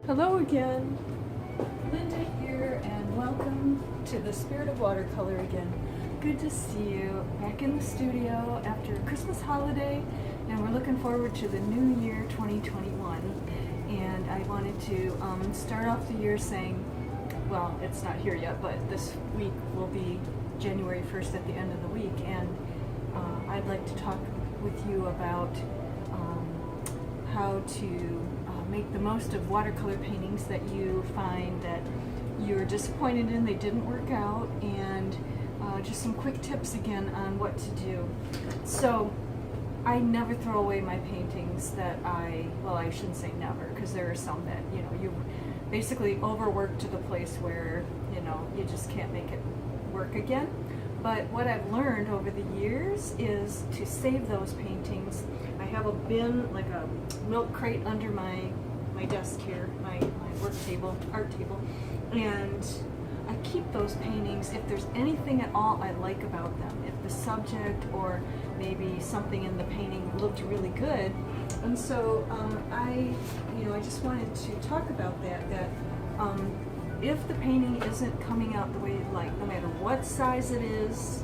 Hello again, Linda here, and welcome to the Spirit of Watercolor again. Good to see you back in the studio after a Christmas holiday, and we're looking forward to the new year 2021. And I wanted to start off the year saying, well, it's not here yet, but this week will be January 1st at the end of the week, and I'd like to talk with you about how to make the most of watercolor paintings that you find that you're disappointed in, they didn't work out, and just some quick tips again on what to do. So I never throw away my paintings that I shouldn't say never, because there are some that, you basically overworked to the place where, you just can't make it work again. But what I've learned over the years is to save those paintings. I have a bin, like a milk crate under my desk here, my work table, art table, and I keep those paintings if there's anything at all I like about them, if the subject or maybe something in the painting looked really good. And so I just wanted to talk about that if the painting isn't coming out the way you'd like, no matter what size it is,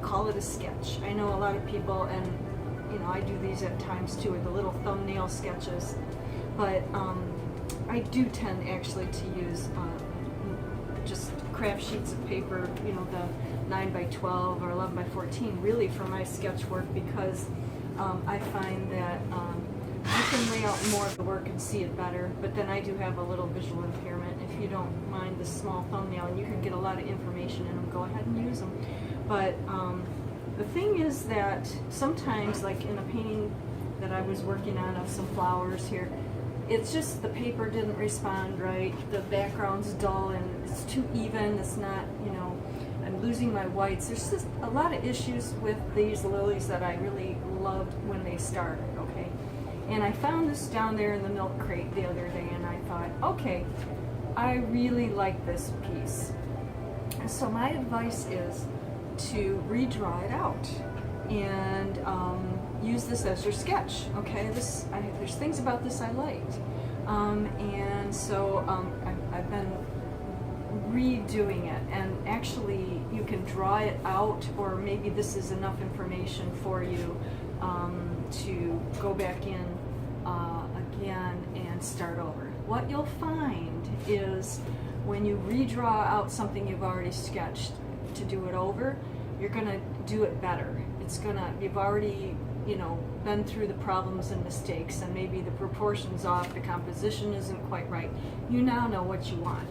call it a sketch. I know a lot of people, and I do these at times too, with the little thumbnail sketches, but I do tend actually to use just craft sheets of paper, the 9 by 12 or 11 by 14, really for my sketch work, because I find that you can lay out more of the work and see it better. But then I do have a little visual impairment. If you don't mind the small thumbnail, and you can get a lot of information in them, go ahead and use them. But the thing is that sometimes, like in a painting that I was working on of some flowers here, it's just the paper didn't respond right, the background's dull and it's too even, it's not, I'm losing my whites. There's just a lot of issues with these lilies that I really loved when they started, okay? And I found this down there in the milk crate the other day, and I thought, okay, I really like this piece. So my advice is to redraw it out and use this as your sketch, okay? There's things about this I liked. And so I've been redoing it, and actually you can draw it out, or maybe this is enough information for you to go back in again and start over. What you'll find is when you redraw out something you've already sketched to do it over, you're gonna do it better. You've already, been through the problems and mistakes, and maybe the proportions off, the composition isn't quite right. You now know what you want.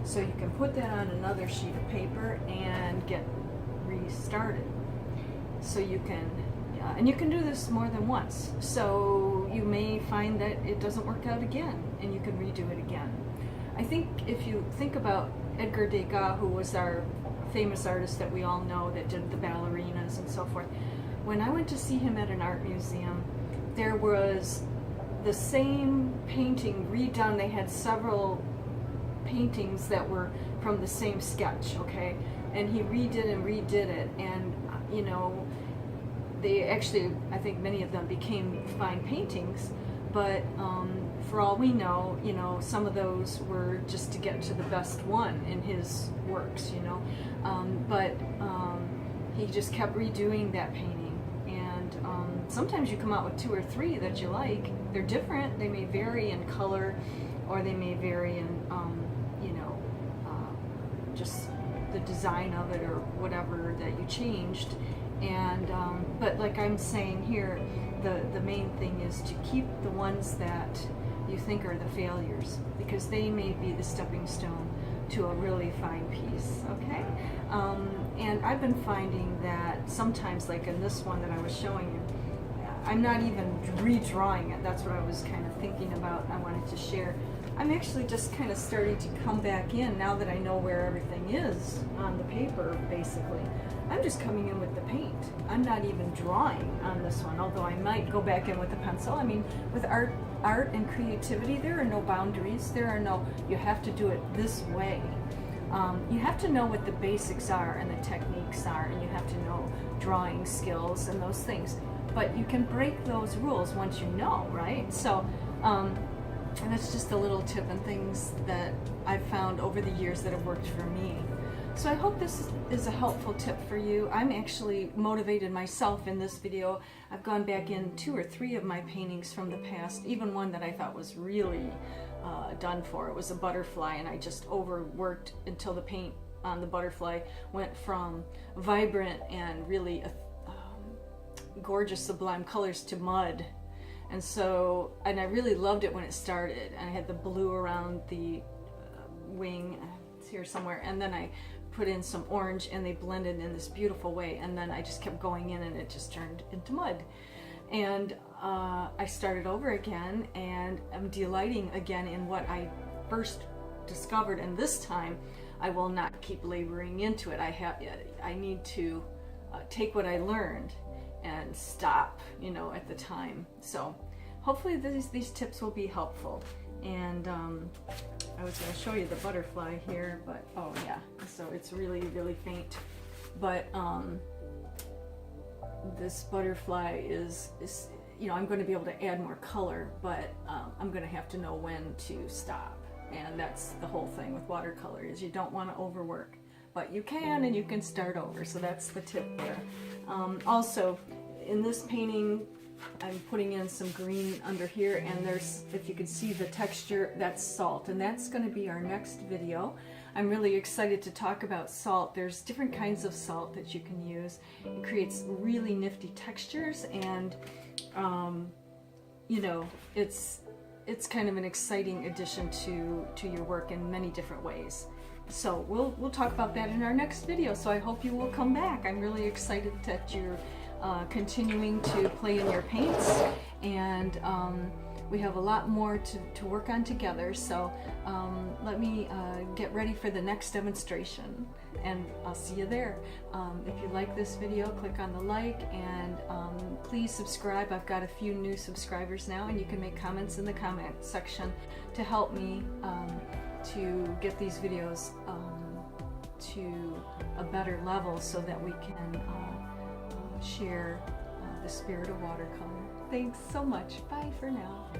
So you can put that on another sheet of paper and get restarted. So you can, and you can do this more than once. So you may find that it doesn't work out again, and you can redo it again. I think if you think about Edgar Degas, who was our famous artist that we all know, that did the ballerinas and so forth. When I went to see him at an art museum, there was the same painting redone. They had several paintings that were from the same sketch, okay? And he redid it, and they actually, I think many of them became fine paintings, but for all we know, some of those were just to get to the best one in his works, but he just kept redoing that painting, and sometimes you come out with 2 or 3 that you like. They're different, they may vary in color, or they may vary in, just the design of it or whatever that you changed. And but like I'm saying here, the main thing is to keep the ones that you think are the failures, because they may be the stepping stone to a really fine piece, okay? And I've been finding that sometimes, like in this one that I was showing you, I'm not even redrawing it. That's what I was kind of thinking about. I wanted to share. I'm actually just kind of starting to come back in now that I know where everything is on the paper, basically. I'm just coming in with the paint. I'm not even drawing on this one, although I might go back in with the pencil. I mean, with art and creativity, there are no boundaries. You have to do it this way. You have to know what the basics are and the techniques are, and you have to know drawing skills and those things. But you can break those rules once you know, right? So And it's just a little tip and things that I've found over the years that have worked for me. So I hope this is a helpful tip for you. I'm actually motivated myself in this video. I've gone back in 2 or 3 of my paintings from the past, even one that I thought was really done for. It was a butterfly, and I just overworked until the paint on the butterfly went from vibrant and really gorgeous sublime colors to mud. And I really loved it when it started, and I had the blue around the wing, it's here somewhere, and then I put in some orange and they blended in this beautiful way, and then I just kept going in and it just turned into mud. And I started over again, and I'm delighting again in what I first discovered, and this time I will not keep laboring into it. I need to take what I learned and stop, at the time. So hopefully these tips will be helpful. And I was going to show you the butterfly here, but oh yeah, so it's really, really faint. But this butterfly is I'm going to be able to add more color, but I'm going to have to know when to stop. And that's the whole thing with watercolor, is you don't want to overwork, but you can, and you can start over. So that's the tip there. Also, in this painting, I'm putting in some green under here, and there's, if you can see the texture, that's salt, and that's going to be our next video. I'm really excited to talk about salt. There's different kinds of salt that you can use. It creates really nifty textures, and it's kind of an exciting addition to your work in many different ways. So we'll talk about that in our next video. So I hope you will come back. I'm really excited that you're continuing to play in your paints, and we have a lot more to work on together. So let me get ready for the next demonstration, and I'll see you there. If you like this video, click on the like, and please subscribe. I've got a few new subscribers now, and you can make comments in the comment section to help me to get these videos to a better level, so that we can share the spirit of watercolor. Thanks so much. Bye for now.